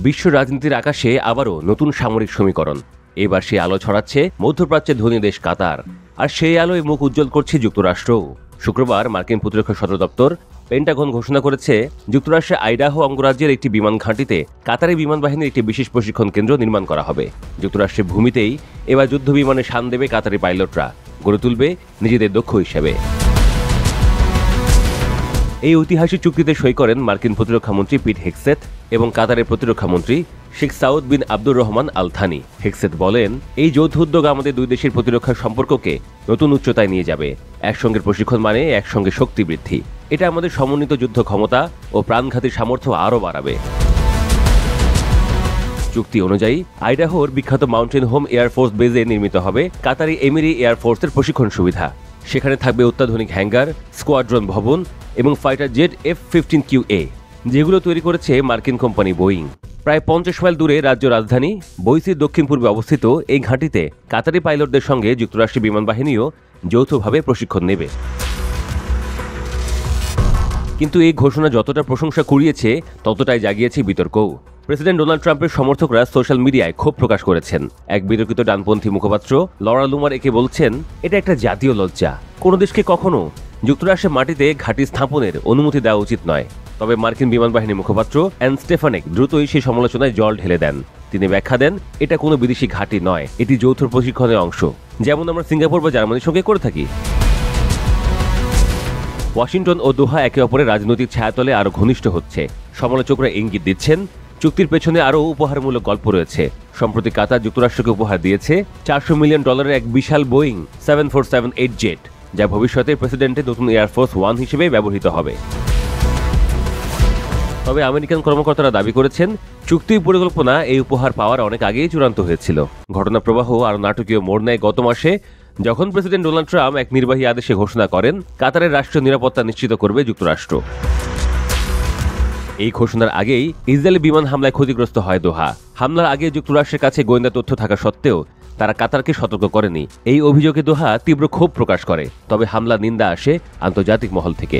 বিশ্ব রাজনীতির আকাশে আবারও নতুন সামরিক সমীকরণ। এবার সে আলো ছড়াচ্ছে মধ্যপ্রাচ্যের ধনী দেশ কাতার, আর সেই আলোয় মুখ উজ্জ্বল করছে যুক্তরাষ্ট্রও। শুক্রবার মার্কিন প্রতিরক্ষা সদর দপ্তর পেন্টাগন ঘোষণা করেছে, যুক্তরাষ্ট্রের আইডাহো অঙ্গরাজ্যের একটি বিমান ঘাঁটিতে কাতারি বিমান বাহিনীর একটি বিশেষ প্রশিক্ষণ কেন্দ্র নির্মাণ করা হবে। যুক্তরাষ্ট্রের ভূমিতেই এবার যুদ্ধ বিমানে শান দেবে কাতারি পাইলটরা, গড়ে তুলবে নিজেদের দক্ষ হিসেবে। এই ঐতিহাসিক চুক্তিতে সই করেন মার্কিন প্রতিরক্ষামন্ত্রী পিট হেগসেথ এবং কাতারের প্রতিরক্ষামন্ত্রী Sheikh Saud bin Abdur Rahman Al Thani. Hegseth বলেন, এই যৌথ উদ্যোগ আমাদের দুই দেশের প্রতিরক্ষা সম্পর্ককে নতুন উচ্চতায় নিয়ে যাবে। একসঙ্গে প্রশিক্ষণ মানে একসঙ্গে শক্তি বৃদ্ধি। এটা আমাদের সমন্বিত যুদ্ধ ক্ষমতা ও প্রাণঘাতী সামর্থ্য আরও বাড়াবে। চুক্তি অনুযায়ী আইডাহোর বিখ্যাত মাউন্টেন হোম এয়ারফোর্স বেজে নির্মিত হবে কাতারি এমিরি এয়ারফোর্সের প্রশিক্ষণ সুবিধা। সেখানে থাকবে অত্যাধুনিক হ্যাঙ্গার, স্কোয়াড্রন ভবন এবং ফাইটার জেট F-15QA, যেগুলো তৈরি করেছে মার্কিন কোম্পানি বোয়িং। প্রায় 50 মাইল দূরে রাজ্য রাজধানী বইসির দক্ষিণ পূর্বে অবস্থিত এই ঘাঁটিতে কাতারি পাইলটদের সঙ্গে যুক্তরাষ্ট্রের বিমান বাহিনীও যৌথভাবে প্রশিক্ষণ নেবে। কিন্তু এই ঘোষণা যতটা প্রশংসা কুড়িয়েছে, ততটাই জাগিয়েছে বিতর্কও। প্রেসিডেন্ট ডোনাল্ড ট্রাম্পের সমর্থকরা সোশ্যাল মিডিয়ায় ক্ষোভ প্রকাশ করেছেন। এক বিতর্কিত ডানপন্থী মুখপাত্র লরা লুমার একে বলছেন, এটা একটা জাতীয় লজ্জা। কোনো দেশকে কখনো যুক্তরাষ্ট্রের মাটিতে ঘাঁটি স্থাপনের অনুমতি দেওয়া উচিত নয়। তবে মার্কিন বিমান বাহিনীর মুখপাত্র অ্যান স্টেফানেক দ্রুতই সেই সমালোচনায় জল ঢেলে দেন। তিনি ব্যাখ্যা দেন, এটা কোনো বিদেশি ঘাঁটি নয়, এটি যৌথ প্রশিক্ষণের অংশ, যেমন আমরা সিঙ্গাপুর বা জার্মানির সঙ্গে করে থাকি। ওয়াশিংটন ও দোহা একে অপরের রাজনৈতিক ছায়াতলে আরও ঘনিষ্ঠ হচ্ছে। সমালোচকরা ইঙ্গিত দিচ্ছেন, চুক্তির পেছনে আরও উপহারমূলক গল্প রয়েছে। সম্প্রতি কাতার যুক্তরাষ্ট্রকে উপহার দিয়েছে $400 মিলিয়ন এক বিশাল বোয়িং 7478 জেট, যা ভবিষ্যতে প্রেসিডেন্টের নতুন এয়ারফোর্স ওয়ান হিসেবে ব্যবহৃত হবে। তবে আমেরিকান কর্মকর্তারা দাবি করেছেন, চুক্তির পরিকল্পনা এই উপহার পাওয়ার অনেক আগেই চূড়ান্ত হয়েছিল। ঘটনা প্রবাহ আরও নাটকীয় মোড় নেয় গত মাসে, যখন প্রেসিডেন্ট ডোনাল্ড ট্রাম্প এক নির্বাহী আদেশে ঘোষণা করেন, কাতারের রাষ্ট্রীয় নিরাপত্তা নিশ্চিত করবে যুক্তরাষ্ট্র। এই ঘোষণার আগেই ইসরায়েলি বিমান হামলায় ক্ষতিগ্রস্ত হয় দোহা। হামলার আগে যুক্তরাষ্ট্রের কাছে গোয়েন্দা তথ্য থাকা সত্ত্বেও তারা কাতারকে সতর্ক করেনি। এই অভিযোগে দোহা তীব্র ক্ষোভ প্রকাশ করে। তবে হামলার নিন্দা আসে আন্তর্জাতিক মহল থেকে।